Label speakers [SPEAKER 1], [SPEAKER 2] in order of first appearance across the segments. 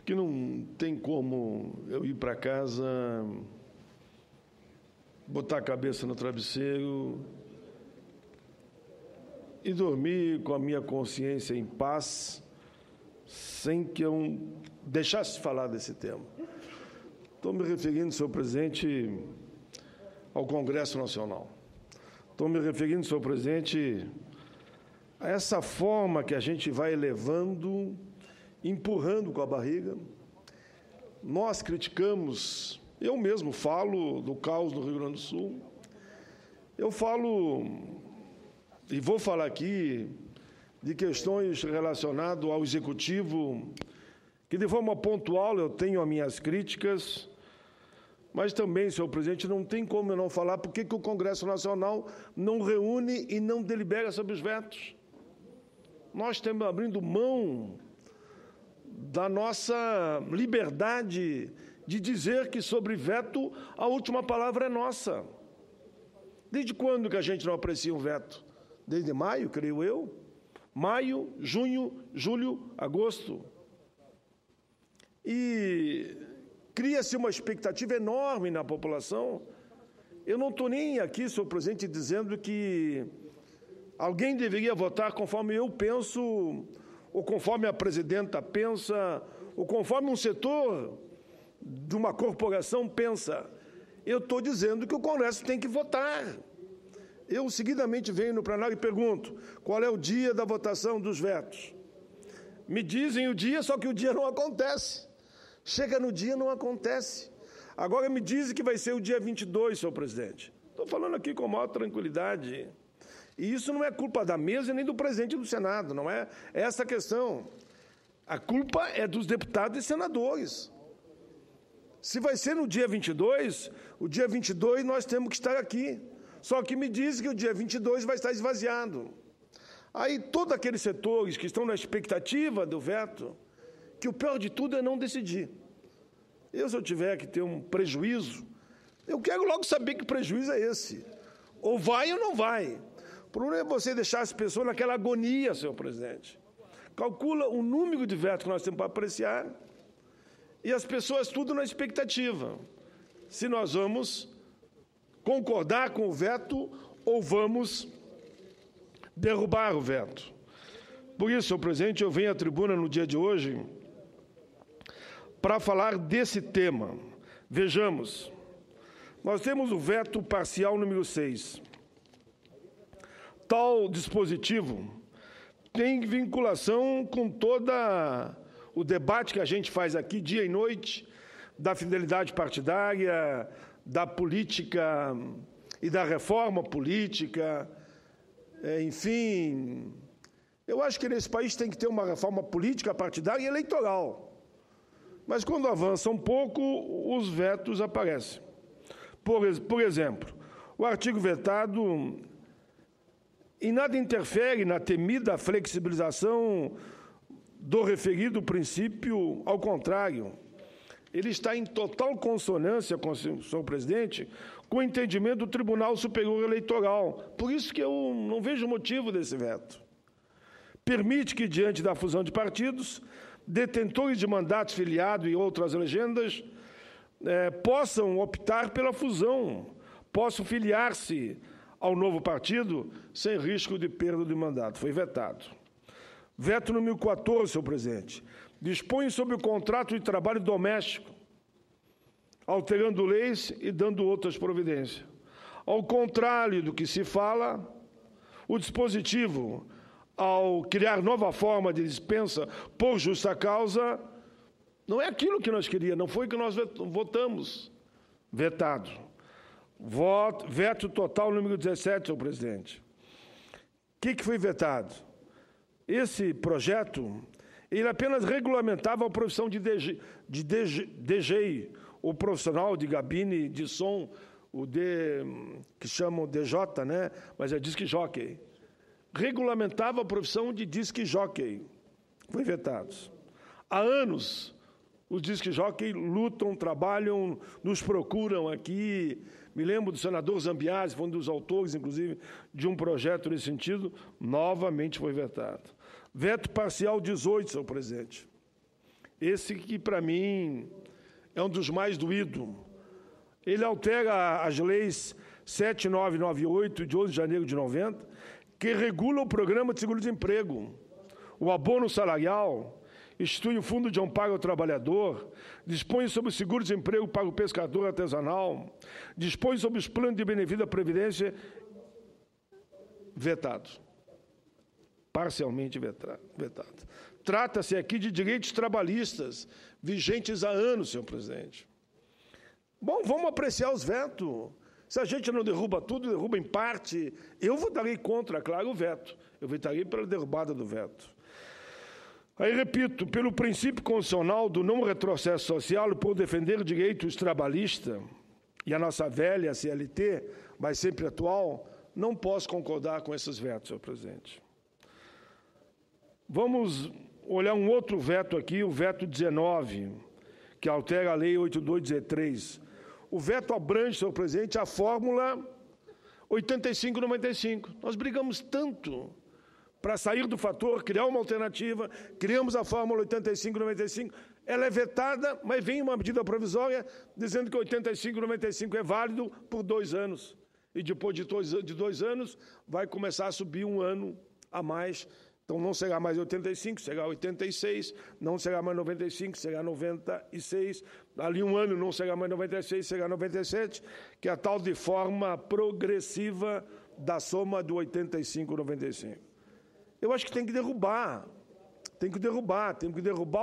[SPEAKER 1] que não tem como eu ir para casa, botar a cabeça no travesseiro e dormir com a minha consciência em paz, sem que eu deixasse de falar desse tema. Estou me referindo, senhor presidente, ao Congresso Nacional. Estou me referindo, senhor presidente, a essa forma que a gente vai elevando, empurrando com a barriga. Nós criticamos, eu mesmo falo do caos no Rio Grande do Sul, eu falo, e vou falar aqui, de questões relacionadas ao Executivo, que de forma pontual eu tenho as minhas críticas, mas também, senhor presidente, não tem como eu não falar por que o Congresso Nacional não reúne e não delibera sobre os vetos. Nós estamos abrindo mão da nossa liberdade de dizer que sobre veto a última palavra é nossa. Desde quando que a gente não aprecia um veto? Desde maio, creio eu. Maio, junho, julho, agosto. E cria-se uma expectativa enorme na população. Eu não estou nem aqui, senhor presidente, dizendo que alguém deveria votar conforme eu penso, ou conforme a presidenta pensa, ou conforme um setor de uma corporação pensa. Eu estou dizendo que o Congresso tem que votar. Eu seguidamente venho no plenário e pergunto, qual é o dia da votação dos vetos? Me dizem o dia, só que o dia não acontece. Chega no dia, não acontece. Agora me dizem que vai ser o dia 22, senhor presidente. Estou falando aqui com a maior tranquilidade. E isso não é culpa da mesa nem do presidente do Senado, não é essa a questão. A culpa é dos deputados e senadores. Se vai ser no dia 22, o dia 22 nós temos que estar aqui. Só que me dizem que o dia 22 vai estar esvaziado. Aí todos aqueles setores que estão na expectativa do veto, que o pior de tudo é não decidir. Se eu tiver que ter um prejuízo, eu quero logo saber que prejuízo é esse. Ou vai ou não vai. O problema é você deixar as pessoas naquela agonia, senhor presidente. Calcula o número de vetos que nós temos para apreciar e as pessoas tudo na expectativa. Se nós vamos concordar com o veto ou vamos derrubar o veto. Por isso, senhor presidente, eu venho à tribuna no dia de hoje para falar desse tema. Vejamos, nós temos o veto parcial número 6. Tal dispositivo tem vinculação com todo o debate que a gente faz aqui, dia e noite, da fidelidade partidária, da política e da reforma política, enfim. Eu acho que nesse país tem que ter uma reforma política, partidária e eleitoral. Mas quando avança um pouco, os vetos aparecem. Por exemplo, o artigo vetado em nada interfere na temida flexibilização do referido princípio, ao contrário, ele está em total consonância com o senhor presidente, com o entendimento do Tribunal Superior Eleitoral. Por isso que eu não vejo motivo desse veto. Permite que, diante da fusão de partidos, detentores de mandatos filiados e outras legendas possam optar pela fusão, possam filiar-se ao novo partido sem risco de perda de mandato. Foi vetado. Veto número 14, senhor presidente. Dispõe sobre o contrato de trabalho doméstico, alterando leis e dando outras providências. Ao contrário do que se fala, o dispositivo, ao criar nova forma de dispensa por justa causa, não é aquilo que nós queríamos, não foi o que nós votamos. Vetado. Veto total número 17, senhor presidente. O que foi vetado? Esse projeto, ele apenas regulamentava a profissão de DJ, o profissional de gabine de som, que chamam DJ, né? Mas é disc jockey. Regulamentava a profissão de disc jockey. Foi vetado. Há anos, os disc jockey lutam, trabalham, nos procuram aqui. Me lembro do senador Zambiase, foi um dos autores, inclusive, de um projeto nesse sentido, novamente foi vetado. Veto parcial 18, senhor presidente. esse que, para mim, é um dos mais doídos. Ele altera as leis 7998, de 11 de janeiro de 90, que regula o programa de seguro-desemprego, o abono salarial, institui o Fundo de Amparo ao Trabalhador, dispõe sobre o seguro-desemprego para o pescador artesanal, dispõe sobre os planos de benefício da Previdência, vetado. Parcialmente vetado. Trata-se aqui de direitos trabalhistas, vigentes há anos, senhor presidente. Bom, vamos apreciar os vetos. Se a gente não derruba tudo, derruba em parte, eu votarei contra, claro, o veto. Eu votarei pela derrubada do veto. Aí, repito, pelo princípio constitucional do não retrocesso social e por defender direitos trabalhistas, e a nossa velha CLT, mas sempre atual, não posso concordar com esses vetos, senhor presidente. Vamos olhar um outro veto aqui, o veto 19, que altera a Lei 8213. O veto abrange, senhor presidente, a fórmula 85-95. Nós brigamos tanto para sair do fator, criar uma alternativa, criamos a fórmula 85-95. Ela é vetada, mas vem uma medida provisória dizendo que 85-95 é válido por 2 anos. E depois de 2 anos, vai começar a subir 1 ano a mais. Então, não será mais 85, será 86, não será mais 95, será 96. Ali 1 ano não será mais 96, será 97, que é a tal de forma progressiva da soma do 85 e 95. Eu acho que tem que derrubar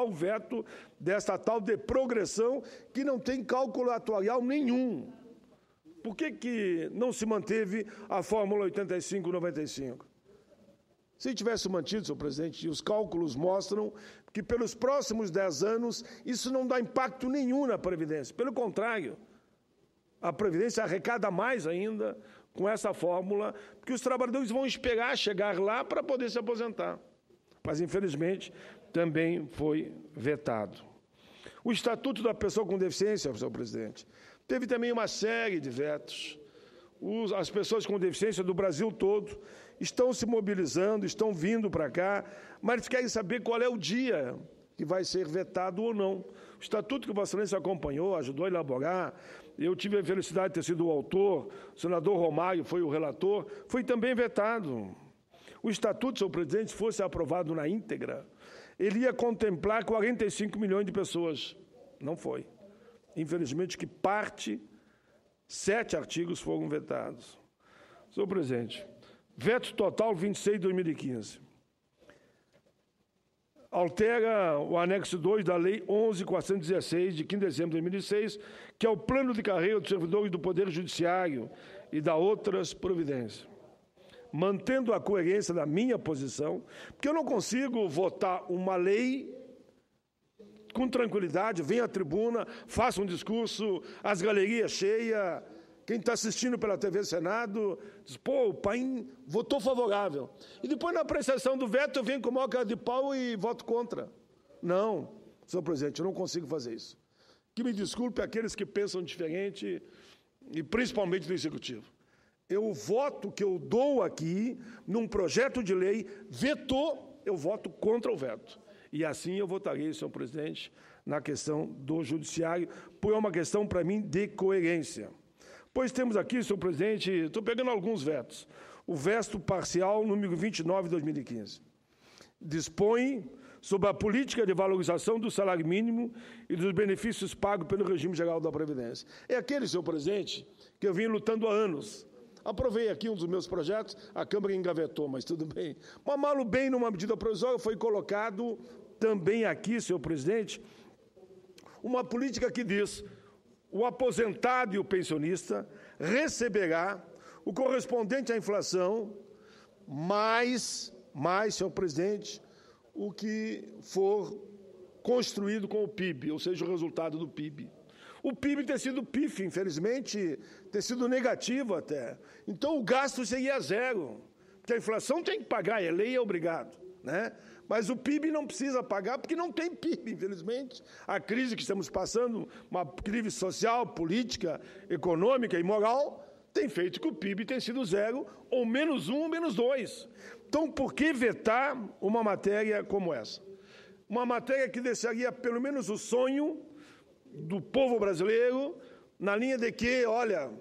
[SPEAKER 1] o veto dessa tal de progressão que não tem cálculo atuarial nenhum. Por que não se manteve a fórmula 85 e 95? Se tivesse mantido, senhor presidente, os cálculos mostram que pelos próximos 10 anos isso não dá impacto nenhum na Previdência. Pelo contrário, a Previdência arrecada mais ainda com essa fórmula, porque os trabalhadores vão esperar chegar lá para poder se aposentar. Mas, infelizmente, também foi vetado. O Estatuto da Pessoa com Deficiência, senhor presidente, teve também uma série de vetos. As pessoas com deficiência do Brasil todo estão se mobilizando, estão vindo para cá, mas querem saber qual é o dia que vai ser vetado ou não. O Estatuto que Vossa Excelência acompanhou, ajudou a elaborar, eu tive a felicidade de ter sido o autor, o senador Romário foi o relator, foi também vetado. O Estatuto, senhor presidente, se fosse aprovado na íntegra, ele ia contemplar 45 milhões de pessoas. Não foi. Infelizmente, que 7 artigos foram vetados. Senhor presidente, veto total 26 de 2015. Altera o anexo 2 da Lei 11.416, de 15 de dezembro de 2006, que é o plano de carreira dos servidores do Poder Judiciário e da outras providências. Mantendo a coerência da minha posição, porque eu não consigo votar uma lei com tranquilidade, vem à tribuna, faça um discurso, as galerias cheias, quem está assistindo pela TV Senado, diz, pô, o Paim votou favorável. E depois, na apreciação do veto, eu venho com o maior cara de pau e voto contra. Não, senhor presidente, eu não consigo fazer isso. Que me desculpe aqueles que pensam diferente, e principalmente do Executivo. O voto que eu dou aqui, num projeto de lei, vetou, eu voto contra o veto. E assim eu votarei, senhor presidente, na questão do Judiciário, por uma questão, para mim, de coerência. Pois temos aqui, senhor presidente, estou pegando alguns vetos. O veto parcial número 29 de 2015. Dispõe sobre a política de valorização do salário mínimo e dos benefícios pagos pelo regime geral da Previdência. É aquele, senhor presidente, que eu vim lutando há anos. Aprovei aqui um dos meus projetos, a Câmara engavetou, mas tudo bem. Mas, malo bem, numa medida provisória, foi colocado também aqui, senhor presidente, uma política que diz: o aposentado e o pensionista receberá o correspondente à inflação, mais, senhor presidente, o que for construído com o PIB, ou seja, o resultado do PIB. O PIB tem sido pífio, infelizmente, tem sido negativo até. Então, o gasto seria 0, porque a inflação tem que pagar, é lei, é obrigado, né? Mas o PIB não precisa pagar, porque não tem PIB, infelizmente. A crise que estamos passando, uma crise social, política, econômica e moral, tem feito que o PIB tenha sido 0, ou -1, ou -2. Então, por que vetar uma matéria como essa? uma matéria que deixaria pelo menos o sonho do povo brasileiro na linha de que, olha,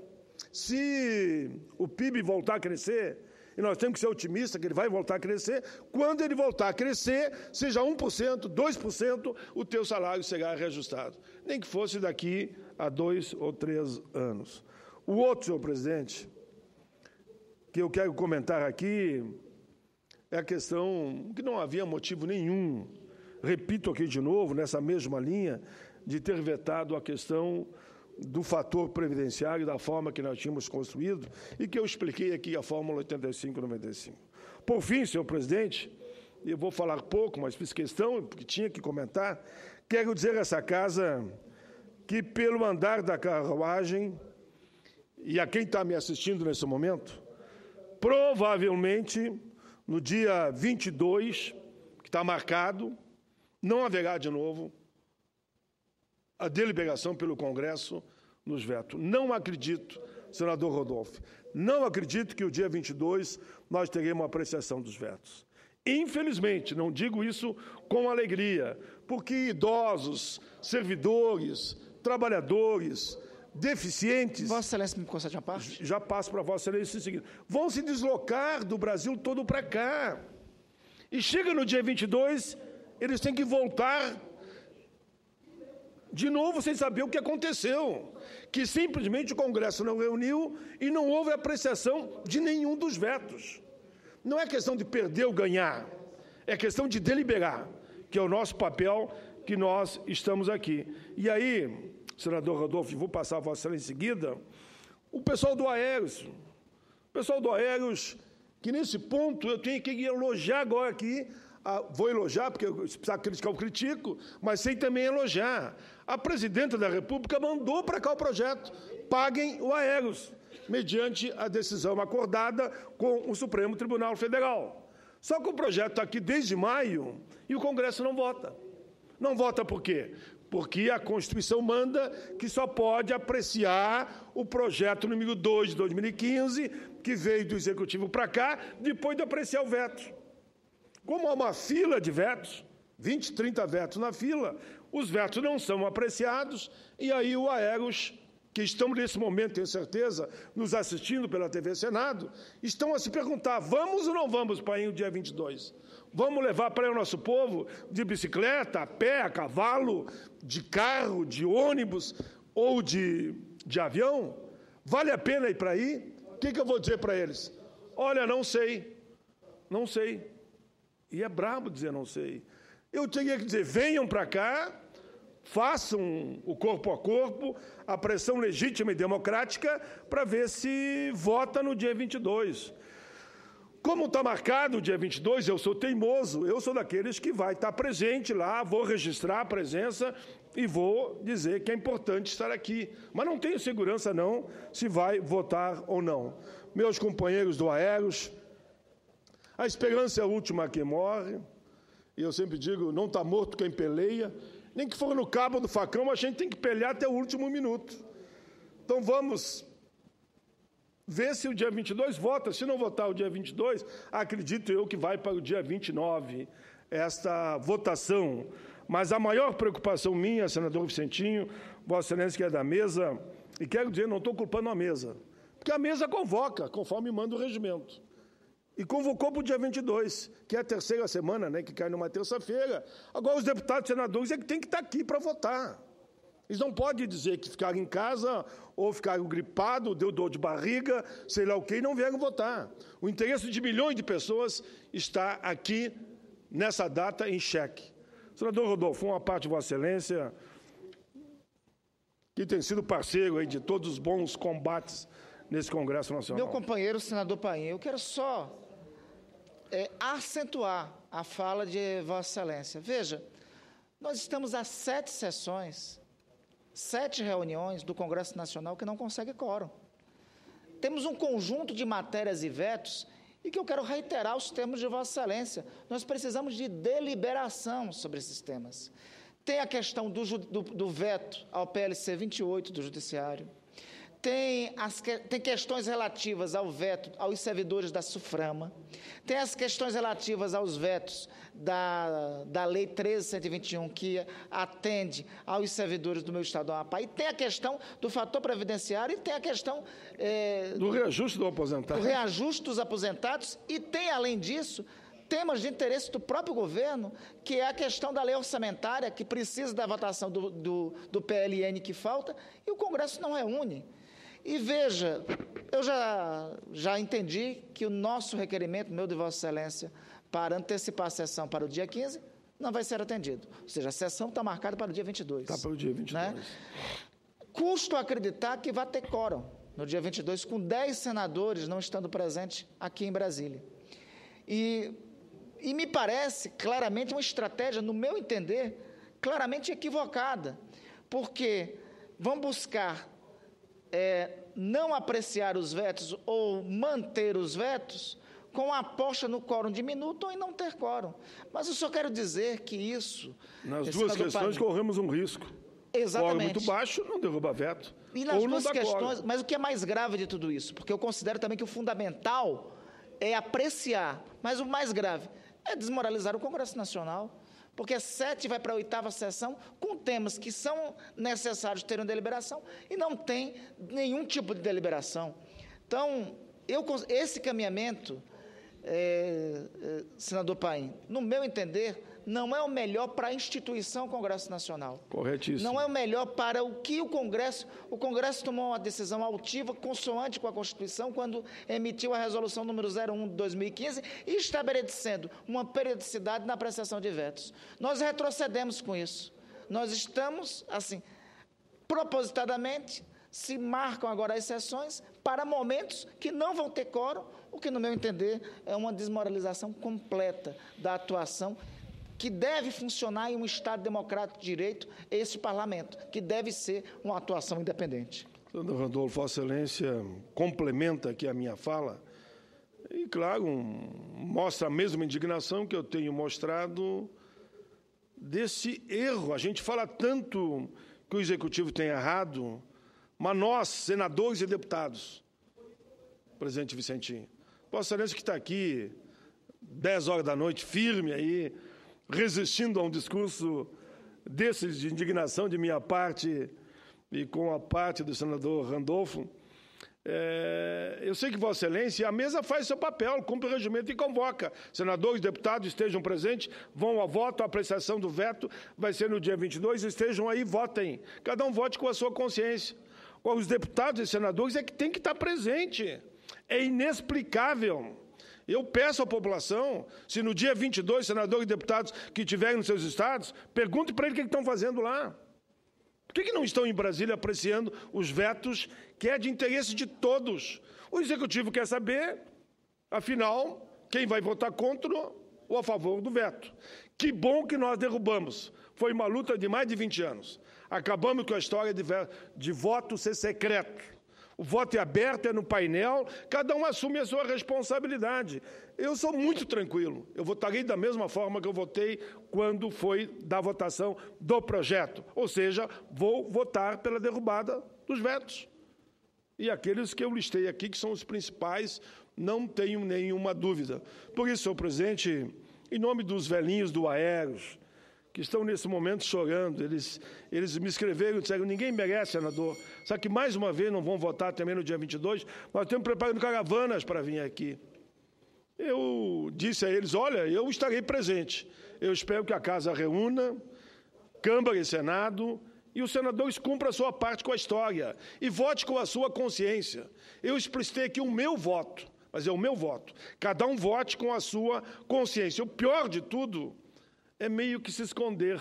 [SPEAKER 1] se o PIB voltar a crescer, e nós temos que ser otimistas que ele vai voltar a crescer, quando ele voltar a crescer, seja 1%, 2%, o teu salário será reajustado. Nem que fosse daqui a 2 ou 3 anos. O outro, senhor presidente, que eu quero comentar aqui, é a questão que não havia motivo nenhum, repito aqui de novo, nessa mesma linha, de ter vetado a questão do fator previdenciário da forma que nós tínhamos construído e que eu expliquei aqui a Fórmula 85-95. Por fim, senhor presidente, eu vou falar pouco, mas fiz questão, porque tinha que comentar, quero dizer a essa casa que, pelo andar da carruagem, e a quem está me assistindo nesse momento, provavelmente, no dia 22, que está marcado, não haverá de novo a deliberação pelo Congresso nos vetos. Não acredito, senador Rodolfo, não acredito que o dia 22 nós teremos uma apreciação dos vetos. Infelizmente, não digo isso com alegria, porque idosos, servidores, trabalhadores, deficientes...
[SPEAKER 2] Vossa Excelência me concede uma parte?
[SPEAKER 1] Já passo para Vossa Excelência em seguida. Vão se deslocar do Brasil todo para cá. E chega no dia 22, eles têm que voltar de novo sem saber o que aconteceu. Que simplesmente o Congresso não reuniu e não houve apreciação de nenhum dos vetos. Não é questão de perder ou ganhar, é questão de deliberar, que é o nosso papel que nós estamos aqui. E aí, senador Rodolfo, vou passar a Vossa Excelência em seguida, o pessoal do Aéreos, que nesse ponto eu tenho que elogiar agora aqui, vou elogiar, porque se precisar criticar eu critico, mas sei também elogiar. A presidenta da República mandou para cá o projeto, paguem o Aéreos, mediante a decisão acordada com o Supremo Tribunal Federal. Só que o projeto está aqui desde maio e o Congresso não vota. Não vota por quê? Porque a Constituição manda que só pode apreciar o projeto número 2 de 2015, que veio do Executivo para cá, depois de apreciar o veto. Como há uma fila de vetos, 20, 30 vetos na fila, os vetos não são apreciados, e aí o Aéreos, que estão nesse momento, tenho certeza, nos assistindo pela TV Senado, estão a se perguntar, vamos ou não vamos para aí o dia 22? Vamos levar para o nosso povo de bicicleta, a pé, a cavalo, de carro, de ônibus ou de avião? Vale a pena ir para aí? O que eu vou dizer para eles? Olha, não sei. E é brabo dizer não sei. Eu teria que dizer, venham para cá, façam o corpo a corpo, a pressão legítima e democrática, para ver se vota no dia 22. Como está marcado o dia 22, eu sou teimoso, eu sou daqueles que vai estar presente lá, vou registrar a presença e vou dizer que é importante estar aqui. Mas não tenho segurança, não, se vai votar ou não. Meus companheiros do Aéreos, a esperança é a última que morre, e eu sempre digo, não está morto quem peleia, nem que for no cabo do facão, a gente tem que pelear até o último minuto. Então vamos ver se o dia 22 vota. Se não votar o dia 22, acredito eu que vai para o dia 29 esta votação. Mas a maior preocupação minha, senador Vicentinho, Vossa Excelência que é da mesa, e quero dizer, não estou culpando a mesa, porque a mesa convoca, conforme manda o regimento. E convocou para o dia 22, que é a terceira semana, né, que cai numa terça-feira. Agora, os deputados e senadores é que têm que estar aqui para votar. Eles não podem dizer que ficaram em casa, ou ficaram gripados, deu dor de barriga, sei lá o quê, e não vieram votar. O interesse de milhões de pessoas está aqui, nessa data, em xeque. Senador Rodolfo, uma parte de Vossa Excelência, que tem sido parceiro aí de todos os bons combates nesse Congresso Nacional.
[SPEAKER 2] Meu companheiro, senador Paim, eu quero só acentuar a fala de Vossa Excelência. Veja, nós estamos há 7 sessões, 7 reuniões do Congresso Nacional que não consegue quórum. Temos um conjunto de matérias e vetos e que eu quero reiterar os termos de Vossa Excelência. Nós precisamos de deliberação sobre esses temas. Tem a questão do veto ao PLC 28 do Judiciário. tem questões relativas ao veto aos servidores da SUFRAMA, tem as questões relativas aos vetos da Lei 13.121, que atende aos servidores do meu Estado do Amapá, e tem a questão do fator previdenciário, e tem a questão
[SPEAKER 1] do reajuste do aposentado.
[SPEAKER 2] Do reajuste dos aposentados, e tem, além disso, temas de interesse do próprio governo, que é a questão da lei orçamentária, que precisa da votação do PLN que falta, e o Congresso não reúne. E veja, eu já entendi que o nosso requerimento, meu de Vossa Excelência, para antecipar a sessão para o dia 15, não vai ser atendido. Ou seja, a sessão está marcada para o dia 22.
[SPEAKER 1] Está para o dia 22. Né?
[SPEAKER 2] Custo acreditar que vai ter quórum no dia 22, com 10 senadores não estando presentes aqui em Brasília. E me parece claramente uma estratégia, no meu entender, claramente equivocada, porque vão buscar não apreciar os vetos ou manter os vetos com a aposta no quórum diminuto ou em não ter quórum. Mas eu só quero dizer que isso...
[SPEAKER 1] Nas duas questões corremos um risco.
[SPEAKER 2] Exatamente.
[SPEAKER 1] Quórum muito baixo, não derruba veto.
[SPEAKER 2] E nas duas questões, mas o que é mais grave de tudo isso? Porque eu considero também que o fundamental é apreciar, mas o mais grave é desmoralizar o Congresso Nacional, porque 7 vai para a 8ª sessão com temas que são necessários terem deliberação e não tem nenhum tipo de deliberação. Então, esse caminhamento, senador Paim, no meu entender, não é o melhor para a instituição Congresso Nacional.
[SPEAKER 1] Corretíssimo.
[SPEAKER 2] Não é o melhor para o que o Congresso tomou uma decisão altiva, consoante com a Constituição, quando emitiu a resolução número 01 de 2015, estabelecendo uma periodicidade na apreciação de vetos. Nós retrocedemos com isso. Nós estamos, assim, propositadamente, se marcam agora as sessões para momentos que não vão ter quórum, o que, no meu entender, é uma desmoralização completa da atuação que deve funcionar em um Estado democrático de direito, esse parlamento, que deve ser uma atuação independente.
[SPEAKER 1] Senador Randolfo, Vossa Excelência complementa aqui a minha fala e, claro, mostra a mesma indignação que eu tenho mostrado desse erro. A gente fala tanto que o Executivo tem errado, mas nós, senadores e deputados, presidente Vicentinho, Vossa Excelência que está aqui 10 horas da noite, firme aí, resistindo a um discurso desses de indignação de minha parte e com a parte do senador Randolfo, eu sei que Vossa Excelência, a mesa faz seu papel, cumpre o regimento e convoca. Senadores, deputados estejam presentes, vão a voto, a apreciação do veto vai ser no dia 22, estejam aí, votem. Cada um vote com a sua consciência. Os deputados e senadores é que tem que estar presente. É inexplicável. Eu peço à população, se no dia 22, senadores e deputados que estiverem nos seus estados, pergunte para eles o que estão fazendo lá. Por que não estão em Brasília apreciando os vetos que é de interesse de todos? O Executivo quer saber, afinal, quem vai votar contra ou a favor do veto. Que bom que nós derrubamos. Foi uma luta de mais de 20 anos. Acabamos com a história de voto ser secreto. O voto é aberto, é no painel, cada um assume a sua responsabilidade. Eu sou muito tranquilo, eu votarei da mesma forma que eu votei quando foi da votação do projeto, ou seja, vou votar pela derrubada dos vetos. E aqueles que eu listei aqui, que são os principais, não tenho nenhuma dúvida. Por isso, senhor presidente, em nome dos velhinhos do Aeros, que estão nesse momento chorando, eles me escreveram e disseram, ninguém merece, senador. Só que mais uma vez não vão votar também no dia 22, nós estamos preparando caravanas para vir aqui. Eu disse a eles, olha, eu estarei presente. Eu espero que a Casa reúna, Câmara e Senado, e os senadores cumpram a sua parte com a história e vote com a sua consciência. Eu explicitei aqui o meu voto, mas é o meu voto. Cada um vote com a sua consciência. O pior de tudo é meio que se esconder,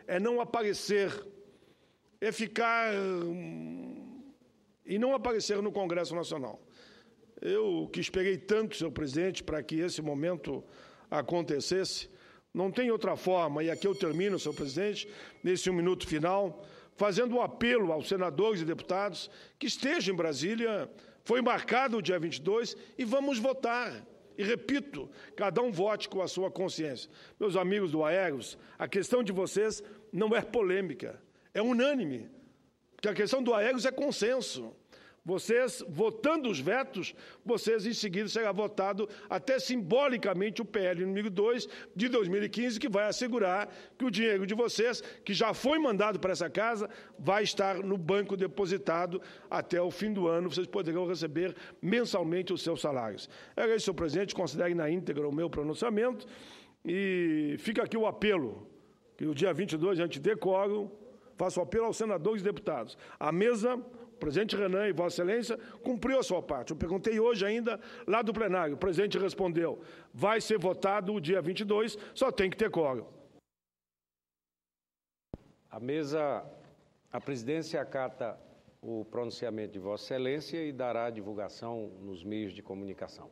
[SPEAKER 1] é não aparecer, é ficar e não aparecer no Congresso Nacional. Eu, que esperei tanto, senhor presidente, para que esse momento acontecesse, não tem outra forma, e aqui eu termino, senhor presidente, nesse 1 minuto final, fazendo um apelo aos senadores e deputados que estejam em Brasília, foi marcado o dia 22, e vamos votar. E repito, cada um vote com a sua consciência. Meus amigos do Aeros, a questão de vocês não é polêmica, é unânime. Porque a questão do Aeros é consenso. Vocês, votando os vetos, vocês em seguida será votado até simbolicamente o PL número 2 de 2015, que vai assegurar que o dinheiro de vocês, que já foi mandado para essa casa, vai estar no banco depositado até o fim do ano. Vocês poderão receber mensalmente os seus salários. Era isso, senhor presidente. Considere na íntegra o meu pronunciamento. E fica aqui o apelo, que no dia 22, a gente decoro, faço o apelo aos senadores e deputados. A mesa... O presidente Renan e Vossa Excelência cumpriu a sua parte. Eu perguntei hoje ainda, lá do plenário, o presidente respondeu, vai ser votado o dia 22, só tem que ter quórum.
[SPEAKER 3] A presidência acata o pronunciamento de Vossa Excelência e dará divulgação nos meios de comunicação.